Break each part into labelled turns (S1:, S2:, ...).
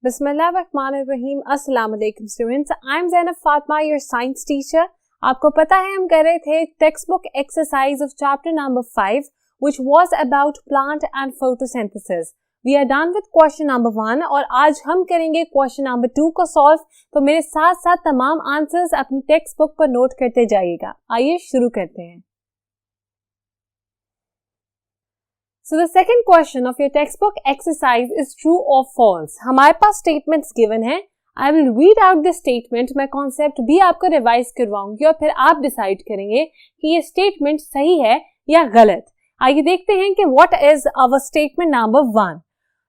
S1: बिस्मिल्लाहिर्रहमानिर्रहीम। अस्सलाम वालेकुम students, I am Zainab Fatima, your science teacher. आपको पता है हम कर रहे थे text book exercise of chapter number 5 which was about plant and photosynthesis. We are done with question number 1 और आज हम करेंगे क्वेश्चन नंबर 2 को सॉल्व। तो मेरे साथ साथ तमाम आंसर्स अपनी टेक्स्ट बुक पर नोट करते जाइएगा। आइए शुरू करते हैं। So the second question of your textbook exercise is true or false. हमारे पास statements given हैं. I will read out the statement. मैं concept भी आपको revise करवाऊंगी और फिर आप decide करेंगे कि ये statement सही है या गलत। आइए देखते हैं कि what is our statement number 1.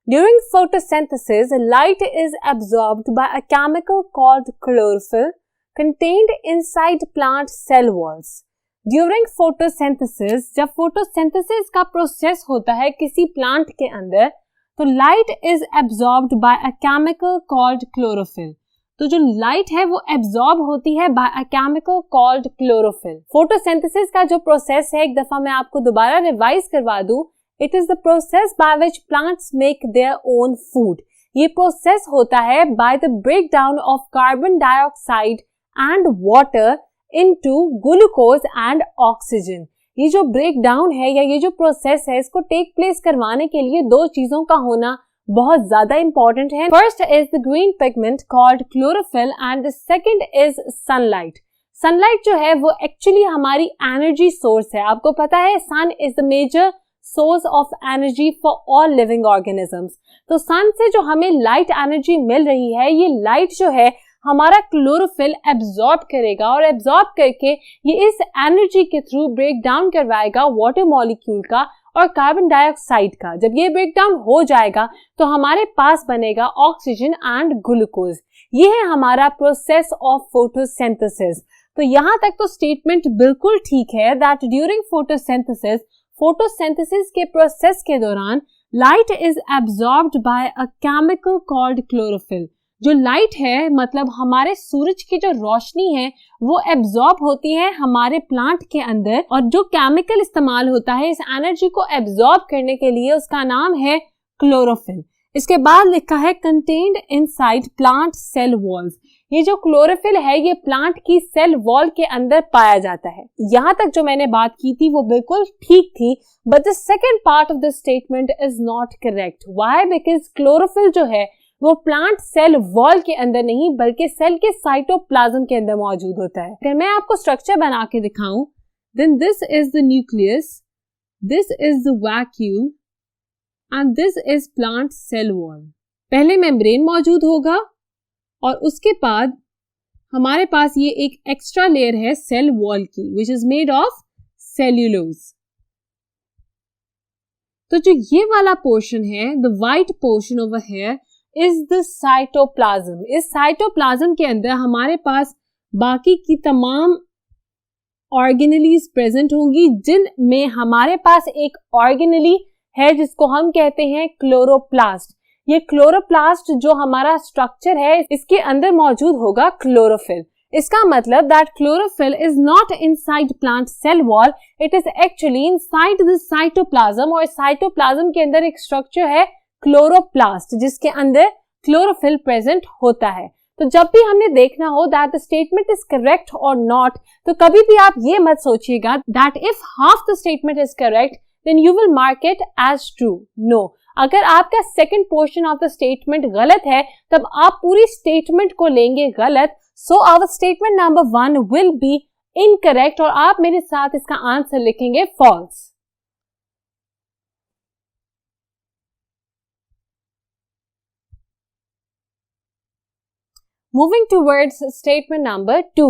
S1: During photosynthesis, light is absorbed by a chemical called chlorophyll contained inside plant cell walls. During photosynthesis, जब फोटोसिंथेसिस का प्रोसेस होता है किसी प्लांट के अंदर, तो light is absorbed by a chemical called chlorophyll. तो जो लाइट है वो एब्जॉर्ब होती है by a chemical called chlorophyll. Photosynthesis का जो प्रोसेस है, एक दफा मैं आपको दोबारा रिवाइज करवा दूं, it is the process by which plants make their own food. ये प्रोसेस होता है by the break down of carbon dioxide and water into glucose and oxygen। ये जो ब्रेक डाउन है या ये जो प्रोसेस है, इसको टेक प्लेस करवाने के लिए दो चीजों का होना बहुत ज्यादा इंपॉर्टेंट है। First is the green pigment called chlorophyll and the second is sunlight. Sunlight जो है वो एक्चुअली हमारी एनर्जी सोर्स है। आपको पता है sun is the major source of energy for all living organisms. तो सन से जो हमें लाइट एनर्जी मिल रही है, ये लाइट जो है हमारा क्लोरोफिल एब्जॉर्ब करेगा और एब्जॉर्ब करके ये इस एनर्जी के थ्रू ब्रेक डाउन करवाएगा वाटर मॉलिक्यूल का और कार्बन डाइऑक्साइड का। जब ये ब्रेक डाउन हो जाएगा तो हमारे पास बनेगा ऑक्सीजन एंड ग्लूकोज। ये है हमारा प्रोसेस ऑफ फोटोसिंथेसिस। तो यहाँ तक तो स्टेटमेंट बिल्कुल ठीक है दैट ड्यूरिंग फोटोसिंथेसिस, फोटोसिंथेसिस के प्रोसेस के दौरान light is absorbed by a chemical called chlorophyll. जो लाइट है मतलब हमारे सूरज की जो रोशनी है वो एब्जॉर्ब होती है हमारे प्लांट के अंदर, और जो केमिकल इस्तेमाल होता है इस एनर्जी को एब्जॉर्ब करने के लिए उसका नाम है क्लोरोफिल। इसके बाद लिखा है contained inside plant cell walls. ये जो क्लोरोफिल है ये प्लांट की सेल वॉल के अंदर पाया जाता है। यहाँ तक जो मैंने बात की थी वो बिल्कुल ठीक थी, but the second part of the statement is not correct. Why? Because chlorophyll जो है वो प्लांट सेल वॉल के अंदर नहीं बल्कि सेल के साइटोप्लाज्म के अंदर मौजूद होता है। अगर मैं आपको स्ट्रक्चर बना के दिखाऊं, then this is the nucleus, this is the vacuole and this is plant cell wall. पहले मेम्ब्रेन मौजूद होगा और उसके बाद हमारे पास ये एक एक्स्ट्रा लेयर है सेल वॉल की which is made of cellulose. तो जो ये वाला पोर्शन है, the white portion over here is the cytoplasm. इस साइटोप्लाज्म के अंदर हमारे पास बाकी की तमाम ऑर्गेनेलीज प्रेजेंट होंगी, जिनमें हमारे पास एक ऑर्गेनेली है जिसको हम कहते हैं क्लोरोप्लास्ट। ये क्लोरोप्लास्ट जो हमारा स्ट्रक्चर है इसके अंदर मौजूद होगा क्लोरोफिल। इसका मतलब that chlorophyll is not inside plant cell wall, it is actually inside the cytoplasm. और साइटोप्लाज्म के अंदर एक स्ट्रक्चर है क्लोरोप्लास्ट जिसके अंदर क्लोरोफिल प्रेजेंट होता है। तो जब भी हमने देखना हो that the statement is correct और नॉट, तो कभी भी आप ये मत सोचिएगा that if half the statement is correct then you will mark it as true. No, अगर आपका second portion of the statement गलत है तब आप पूरी स्टेटमेंट को लेंगे गलत। So our statement number 1 will be incorrect और आप मेरे साथ इसका आंसर लिखेंगे false. Moving towards statement number 2.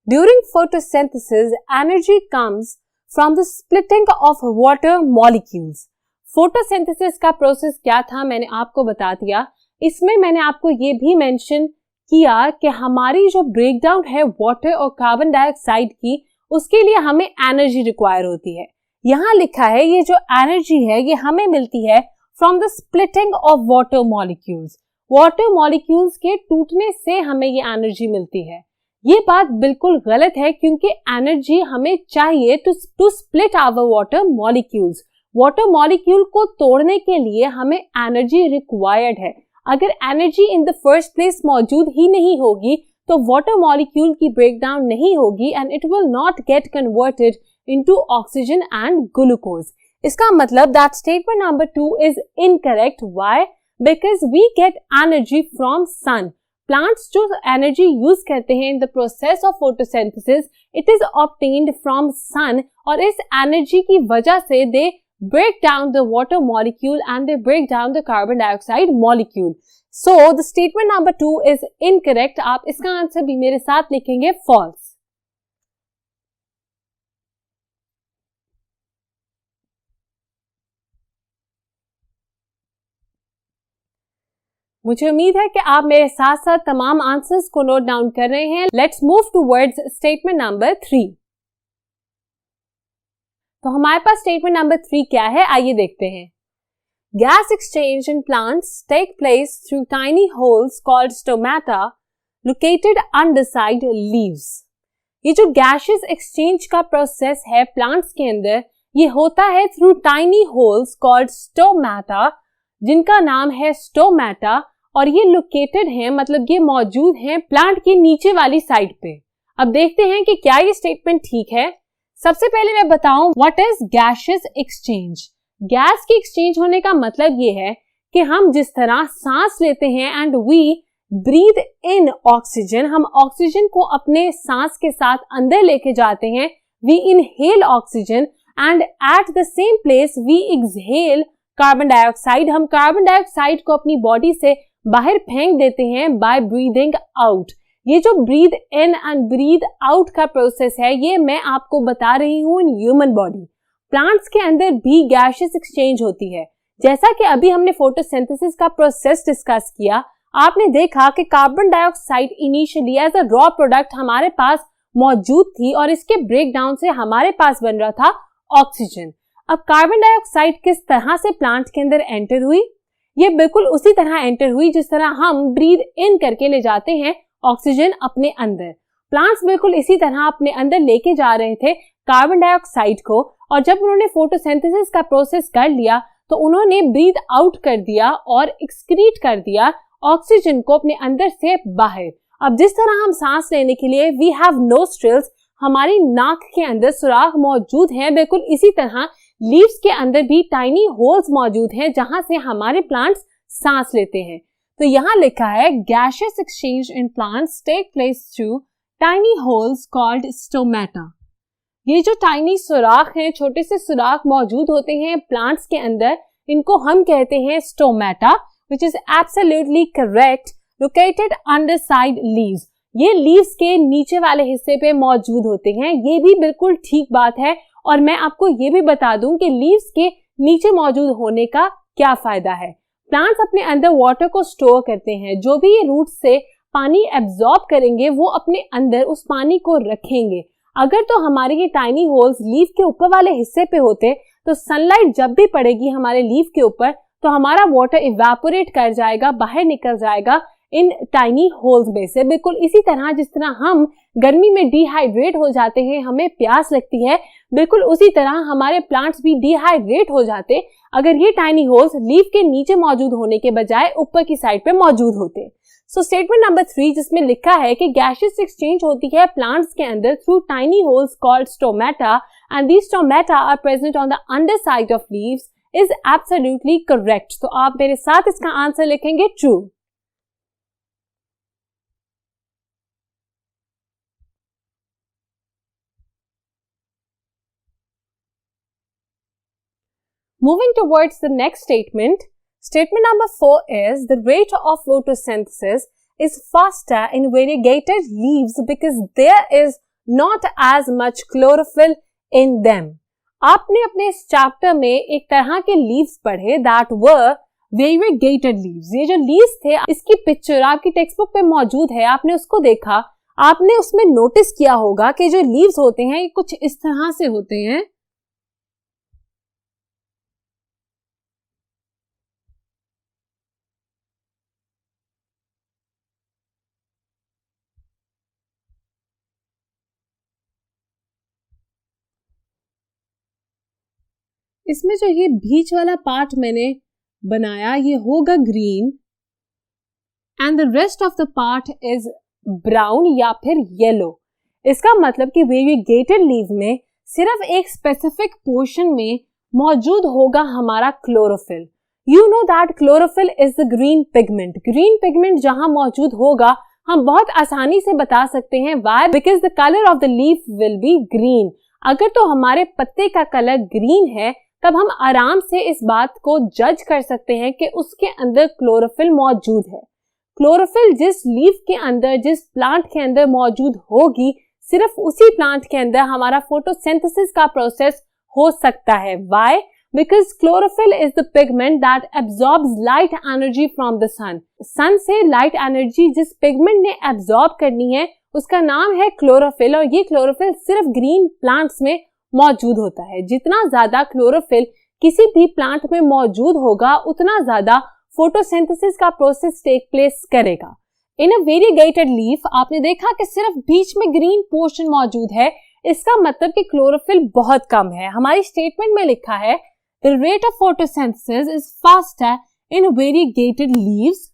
S1: During photosynthesis, energy comes from the splitting of water molecules. Photosynthesis का प्रोसेस क्या था मैंने आपको बता दिया। इसमें मैंने आपको ये भी मेंशन किया कि हमारी जो ब्रेकडाउन है वाटर और कार्बन डाइऑक्साइड की, उसके लिए हमें एनर्जी रिक्वायर होती है। यहाँ लिखा है ये जो एनर्जी है ये हमें मिलती है from the splitting of water molecules. Water molecules के टूटने से हमें ये एनर्जी मिलती है। ये बात बिल्कुल गलत है क्योंकि एनर्जी हमें चाहिए to split our water molecules. Water molecule को तोड़ने के लिए हमें एनर्जी रिक्वायर्ड है। अगर energy in the first place मौजूद ही नहीं होगी तो वाटर मॉलिक्यूल की ब्रेकडाउन नहीं होगी and it will not get converted into oxygen and glucose. इसका मतलब that statement number 2 is incorrect. Why? Because we get energy from sun. Plants जो एनर्जी यूज करते हैं in the process of photosynthesis, it is obtained from sun, और इस energy की वजह से दे break down the water molecule and they break down the carbon dioxide molecule. So the statement number 2 is incorrect. आप इसका answer भी मेरे साथ लिखेंगे false. मुझे उम्मीद है कि आप मेरे साथ साथ तमाम आंसर्स को नोट डाउन कर रहे हैं. Let's move towards statement number 3. तो हमारे पास स्टेटमेंट नंबर 3 क्या है, आइए देखते हैं. Gas exchange in plants take place through tiny holes called stomata located underside leaves. ये जो गैसेस एक्सचेंज का प्रोसेस है प्लांट्स के अंदर, ये होता है through tiny holes called stomata, जिनका नाम है स्टोमेटा, और ये लोकेटेड है, मतलब ये मौजूद हैं प्लांट की नीचे वाली साइड पे. अब देखते हैं कि क्या ये स्टेटमेंट ठीक है. सबसे पहले मैं बताऊं what is gases exchange. Gas की एक्सचेंज होने का मतलब ये है कि हम जिस तरह सांस लेते हैं and we breathe in oxygen, हम ऑक्सीजन को अपने सांस के साथ अंदर लेके जाते हैं, we inhale oxygen, and at the same place we exhale carbon dioxide. हम कार्बन डाइऑक्साइड को अपनी बॉडी से बाहर फेंक देते हैं बाय ब्रीदिंग आउट. ये जो breathe in and breathe out का प्रोसेस है, ये मैं आपको बता रही हूँ इन ह्यूमन बॉडी. प्लांट्स के अंदर भी गैसेस एक्सचेंज होती है. जैसा कि अभी हमने फोटोसिंथेसिस का प्रोसेस डिस्कस किया, आपने देखा कि carbon dioxide initially as a raw product हमारे पास मौजूद थी और इसके ब्रेक डाउन से हमारे पास बन रहा था ऑक्सीजन. अब कार्बन डाइऑक्साइड किस तरह से प्लांट के अंदर एंटर हुई? ये बिल्कुल उसी तरह एंटर हुई जिस तरह हम ब्रीद इन करके ले जाते हैं ऑक्सीजन अपने अंदर. प्लांट्स बिल्कुल इसी तरह अपने अंदर लेके जा रहे थे कार्बन डाइऑक्साइड को, और जब उन्होंने फोटोसिंथेसिस का प्रोसेस कर लिया तो उन्होंने ब्रीथ आउट कर दिया और एक्सक्रीट कर दिया ऑक्सीजन को अपने अंदर से बाहर. अब जिस तरह हम सांस लेने के लिए वी हैव नोस्ट्रिल्स, हमारी नाक के अंदर सुराख मौजूद हैं, बिल्कुल इसी तरह लीव्स के अंदर भी टाइनी होल्स मौजूद हैं जहां से हमारे प्लांट्स सांस लेते हैं. तो यहाँ लिखा है gases exchange in plants take place through tiny holes called stomata. ये जो टाइनी सुराख हैं, छोटे से सुराख मौजूद होते हैं प्लांट्स के अंदर, इनको हम कहते हैं stomata, which is absolutely correct, located underside leaves. ये लीव्स के नीचे वाले हिस्से पे मौजूद होते हैं. ये भी बिल्कुल ठीक बात है, और मैं आपको ये भी बता दूं कि लीव्स के नीचे मौजूद होने का क्या फायदा है. प्लांट्स अपने अंदर वाटर को स्टोर करते हैं. जो भी ये रूट से पानी एब्जॉर्ब करेंगे वो अपने अंदर उस पानी को रखेंगे. अगर तो हमारे ये टाइनी होल्स लीफ के ऊपर वाले हिस्से पे होते तो सनलाइट जब भी पड़ेगी हमारे लीफ के ऊपर तो हमारा वाटर इवेपोरेट कर जाएगा, बाहर निकल जाएगा इन टाइनी होल्स में से. बिल्कुल इसी तरह जिस तरह हम गर्मी में डिहाइड्रेट हो जाते हैं, हमें प्यास लगती है, बिल्कुल उसी तरह हमारे प्लांट्स भी डिहाइड्रेट हो जाते अगर ये टाइनी होल्स लीफ के नीचे मौजूद होने के बजाय ऊपर की साइड पे मौजूद होते. सो स्टेटमेंट नंबर 3 जिसमें लिखा है कि गैसेस एक्सचेंज होती है प्लांट्स के अंदर through tiny holes called stomata and these stomata are present on the under side of leaves is absolutely correct. तो आप मेरे साथ इसका आंसर लिखेंगे true. Moving towards the next statement, statement number 4 is the rate of photosynthesis is faster in variegated leaves because there is not as much chlorophyll in them. आपने अपने इस chapter में एक तरह के लीव्स पढ़े that were variegated leaves. ये जो लीव्स थे इसकी पिक्चर आपकी टेक्स्ट बुक पे मौजूद है, आपने उसको देखा, आपने उसमें नोटिस किया होगा कि जो लीव्स होते हैं ये कुछ इस तरह से होते हैं. इसमें जो ये बीच वाला पार्ट मैंने बनाया ये होगा green and the rest of the part is brown या फिर येलो। इसका मतलब कि वेरीगेटेड लीफ में सिर्फ एक स्पेसिफिक पोर्शन में मौजूद होगा हमारा chlorophyll. You know that chlorophyll is the green pigment. Green pigment जहां मौजूद होगा हम बहुत आसानी से बता सकते हैं why, because the colour of the leaf will be green. अगर तो हमारे पत्ते का कलर ग्रीन है तब हम आराम से इस बात को जज कर सकते हैं कि उसके अंदर क्लोरोफिल मौजूद है। क्लोरोफिल जिस लीफ के अंदर, जिस प्लांट के अंदर मौजूद होगी, सिर्फ उसी प्लांट के अंदर हमारा फोटोसिंथेसिस का प्रोसेस हो सकता है। Why? Because chlorophyll is the pigment that absorbs light energy from the sun. Sun से लाइट एनर्जी जिस पिगमेंट ने एब्जॉर्ब करनी है उसका नाम है क्लोरोफिल, और ये क्लोरोफिल सिर्फ ग्रीन प्लांट्स में मौजूद होता है। जितना ज्यादा क्लोरोफिल किसी भी प्लांट में मौजूद होगा उतना ज्यादा फोटोसिंथेसिस का प्रोसेस टेक प्लेस करेगा। इन अ वेरीगेटेड लीफ आपने देखा कि सिर्फ बीच में ग्रीन पोर्शन मौजूद है, इसका मतलब कि क्लोरोफिल बहुत कम है। हमारी स्टेटमेंट में लिखा है the rate of photosynthesis is faster in variegated leaves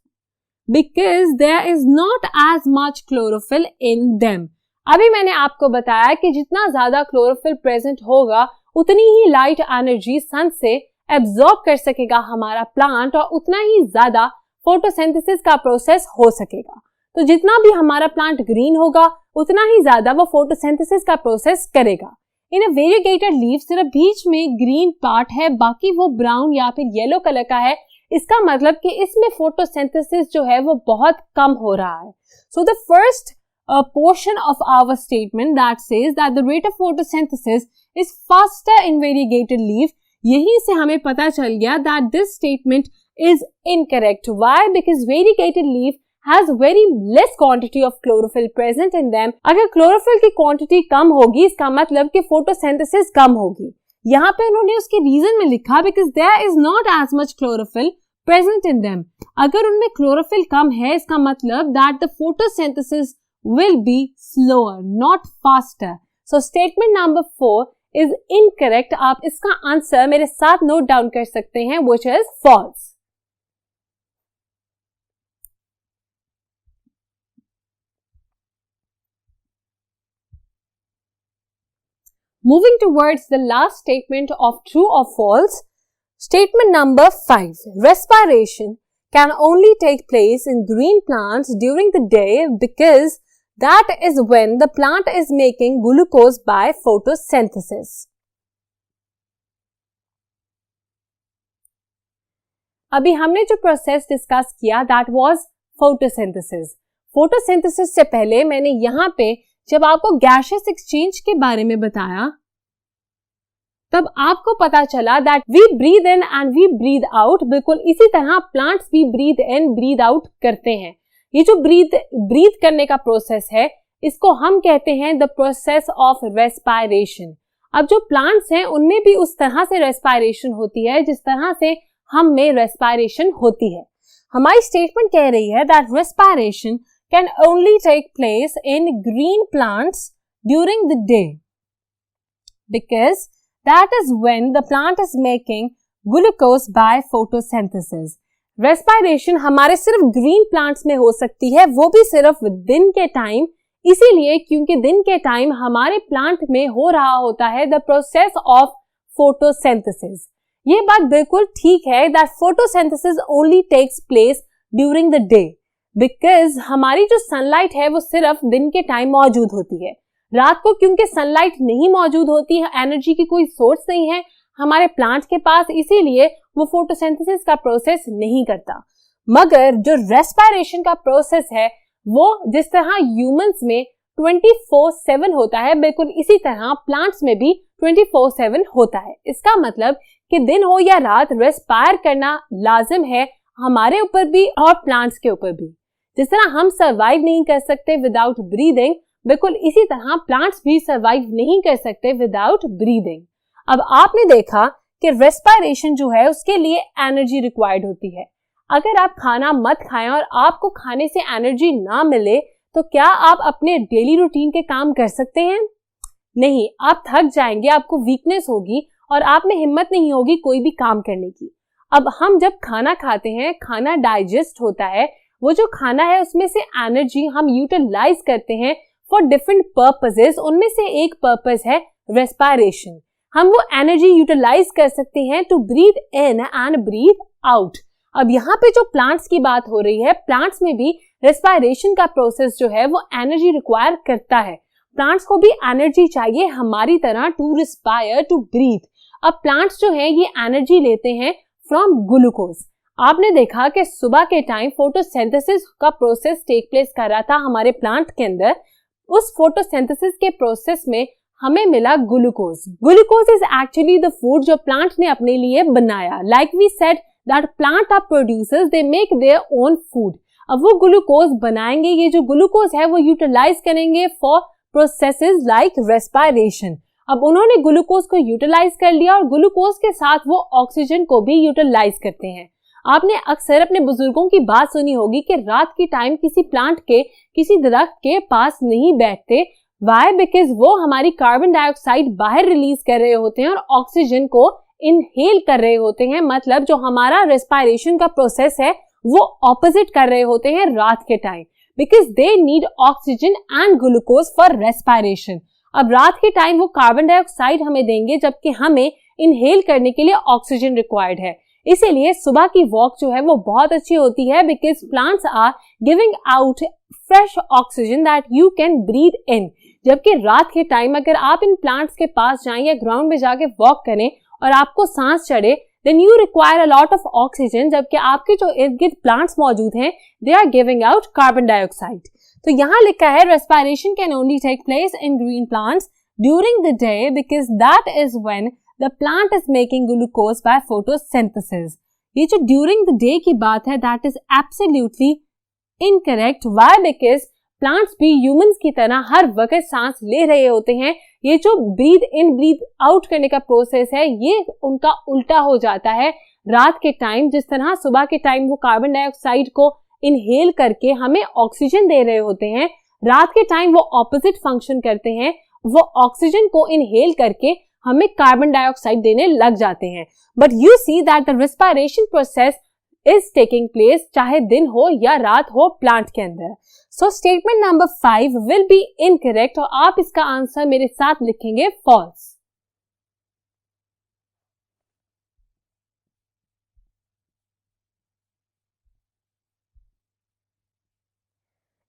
S1: because there is not as much chlorophyll in them. अभी मैंने आपको बताया कि जितना ज्यादा क्लोरोफिल प्रेजेंट होगा उतनी ही लाइट एनर्जी सन से एब्जॉर्ब कर सकेगा हमारा प्लांट और उतना ही ज्यादा फोटोसिंथेसिस का प्रोसेस हो सकेगा। तो जितना भी हमारा प्लांट ग्रीन होगा उतना ही ज्यादा वो फोटोसिंथेसिस का प्रोसेस करेगा। इन अ वेरीगेटेड लीफ सिर्फ बीच में ग्रीन पार्ट है, बाकी वो ब्राउन या फिर येलो कलर का है। इसका मतलब कि इसमें फोटोसिंथेसिस जो है वो बहुत कम हो रहा है। So the first portion of our statement that says that the rate of photosynthesis is faster in variegated leaf, यहीं से हमें पता चल गया that this statement is incorrect. Why? Because variegated leaf has very less quantity of chlorophyll present in them. अगर chlorophyll की quantity कम होगी इसका मतलब कि photosynthesis कम होगी। यहाँ पे उन्होंने उसके reason में लिखा because there is not as much chlorophyll present in them. अगर उनमें chlorophyll कम है इसका मतलब that the photosynthesis will be slower, not faster. So statement number 4 is incorrect. आप इसका आंसर मेरे साथ नोट डाउन कर सकते हैं, which is false. Moving towards the last statement of true or false. Statement number 5. Respiration can only take place in green plants during the day because that is when the plant is making glucose by photosynthesis. अभी हमने जो process discuss किया that was photosynthesis. photosynthesis से पहले मैंने यहाँ पे जब आपको gaseous exchange के बारे में बताया तब आपको पता चला that we breathe in and we breathe out. बिल्कुल इसी तरह plants भी breathe in breathe out करते हैं। ये जो ब्रीथ करने का प्रोसेस है इसको हम कहते हैं द प्रोसेस ऑफ रेस्पायरेशन। अब जो प्लांट्स हैं उनमें भी उस तरह से रेस्पायरेशन होती है जिस तरह से हम में रेस्पायरेशन होती है। हमारी स्टेटमेंट कह रही है that respiration can only take place in green plants during the day because that is when the plant is making glucose by photosynthesis. Respiration हमारे सिर्फ ग्रीन प्लांट्स में हो सकती है, वो भी सिर्फ दिन के टाइम, इसीलिए क्योंकि दिन के टाइम हमारे प्लांट में हो रहा होता है द प्रोसेस ऑफ फोटोसिंथेसिस। ये बात बिल्कुल ठीक है that photosynthesis only takes place during the day because हमारी जो सनलाइट है वो सिर्फ दिन के टाइम मौजूद होती है। रात को क्योंकि सनलाइट नहीं मौजूद होती है, एनर्जी की कोई सोर्स नहीं है हमारे प्लांट के पास, इसीलिए वो फोटोसिंथेसिस का प्रोसेस नहीं करता। मगर जो रेस्पायरेशन का प्रोसेस है वो जिस तरह ह्यूमंस में 24/7 होता है बिल्कुल इसी तरह प्लांट्स में भी 24/7 होता है। इसका मतलब कि दिन हो या रात रेस्पायर करना लाजिम है हमारे ऊपर भी और प्लांट्स के ऊपर भी। जिस तरह हम सर्वाइव नहीं कर सकते विदाउट ब्रीदिंग, बिल्कुल इसी तरह प्लांट्स भी सर्वाइव नहीं कर सकते विदाउट ब्रीदिंग। अब आपने देखा कि रेस्पायरेशन जो है उसके लिए एनर्जी रिक्वायर्ड होती है। अगर आप खाना मत खाएं और आपको खाने से एनर्जी ना मिले तो क्या आप अपने डेली रूटीन के काम कर सकते हैं? नहीं, आप थक जाएंगे, आपको वीकनेस होगी और आप में हिम्मत नहीं होगी कोई भी काम करने की। अब हम जब खाना खाते हैं, खाना डाइजेस्ट होता है, वो जो खाना है उसमें से एनर्जी हम यूटिलाइज करते हैं फॉर डिफरेंट पर्पसेस। उनमें से एक पर्पस है रेस्पिरेशन। हम वो एनर्जी यूटिलाइज कर सकते हैं to breathe in and breathe out. अब यहाँ पे जो प्लांट्स की बात हो रही है, प्लांट्स में भी रेस्पिरेशन का प्रोसेस जो है वो एनर्जी रिक्वायर करता है। प्लांट्स को भी एनर्जी चाहिए हमारी तरह टू रिस्पायर, टू ब्रीथ। अब प्लांट्स जो है ये एनर्जी लेते हैं फ्रॉम ग्लूकोज। आपने देखा कि सुबह के टाइम फोटोसिंथेसिस का प्रोसेस टेक प्लेस कर रहा था हमारे प्लांट के अंदर। उस फोटोसिंथेसिस के प्रोसेस में हमें मिला glucose. Glucose is actually the food जो प्लांट ने अपने लिए बनाया। Like we said that plant are producers, they make their own food. अब वो ग्लूकोज बनाएंगे, ये जो ग्लूकोज है वो यूटिलाइज करेंगे फॉर प्रोसेसेस लाइक रेस्पिरेशन। अब उन्होंने ग्लूकोज को यूटिलाइज कर लिया और ग्लूकोज के साथ वो ऑक्सीजन को भी यूटिलाइज करते हैं। आपने अक्सर अपने बुजुर्गों की बात सुनी होगी कि रात की टाइम किसी प्लांट के, किसी दरख्त के पास नहीं बैठते। वाई? बिकॉज वो हमारी कार्बन डाइऑक्साइड बाहर रिलीज कर रहे होते हैं और ऑक्सीजन को इनहेल कर रहे होते हैं। मतलब जो हमारा रेस्पिरेशन का प्रोसेस है वो ऑपोजिट कर रहे होते हैं रात के time, because they need oxygen and glucose for respiration. अब रात के टाइम वो कार्बन डाइऑक्साइड हमें देंगे जबकि हमें इनहेल करने के लिए ऑक्सीजन रिक्वायर्ड है। इसीलिए सुबह की वॉक जो है वो बहुत अच्छी होती है, because plants are giving out fresh oxygen that you can breathe in. जबकि रात के टाइम अगर आप इन प्लांट्स के पास जाएं या ग्राउंड में जाके वॉक करें और आपको सांस चढ़े, then you require a lot of oxygen, जबकि आपके जो इर्द गिर्द प्लांट्स मौजूद हैं they are giving out carbon dioxide. तो यहाँ लिखा है respiration can only take place in green plants during the day because that is when the plant is making glucose by photosynthesis. ये जो ड्यूरिंग द डे की बात है that is absolutely incorrect. Why? Because plants भी humans की तरह हर वक्त सांस ले रहे होते हैं। ये जो ब्रीथ इन ब्रीथ आउट करने का प्रोसेस है ये उनका उल्टा हो जाता है रात के टाइम। जिस तरह सुबह के टाइम वो कार्बन डाइऑक्साइड को इनहेल करके हमें ऑक्सीजन दे रहे होते हैं, रात के टाइम वो ऑपोजिट फंक्शन करते हैं, वो ऑक्सीजन को इनहेल करके हमें कार्बन डाइऑक्साइड देने लग जाते हैं। But you see that the respiration process is taking place चाहे दिन हो या रात हो प्लांट के अंदर। So statement number 5 will be incorrect और आप इसका आंसर मेरे साथ लिखेंगे फॉल्स।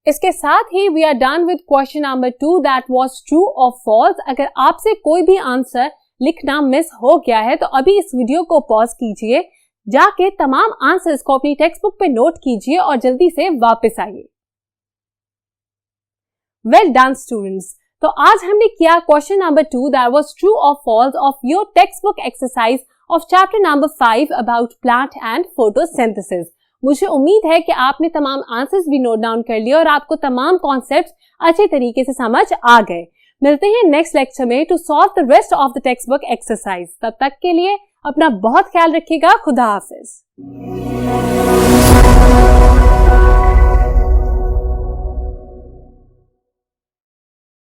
S1: इसके साथ ही we are done with question number 2 that was true और फॉल्स। अगर आपसे कोई भी आंसर लिखना मिस हो गया है तो अभी इस वीडियो को पॉज कीजिए, जाके तमाम आंसर्स को अपनी टेक्स्ट बुक पे नोट कीजिए और जल्दी से वापस आइए। वेल डन स्टूडेंट्स, तो आज हमने किया question number 2 that was true और false of your text book exercise of chapter number 5 about plant and photosynthesis. मुझे उम्मीद है कि आपने तमाम आंसर्स भी नोट डाउन कर लिए और आपको तमाम कॉन्सेप्ट्स अच्छे तरीके से समझ आ गए। मिलते हैं नेक्स्ट लेक्चर में to solve the rest of the text book exercise. तब तक के लिए अपना बहुत ख्याल रखिएगा। खुदा हाफिज।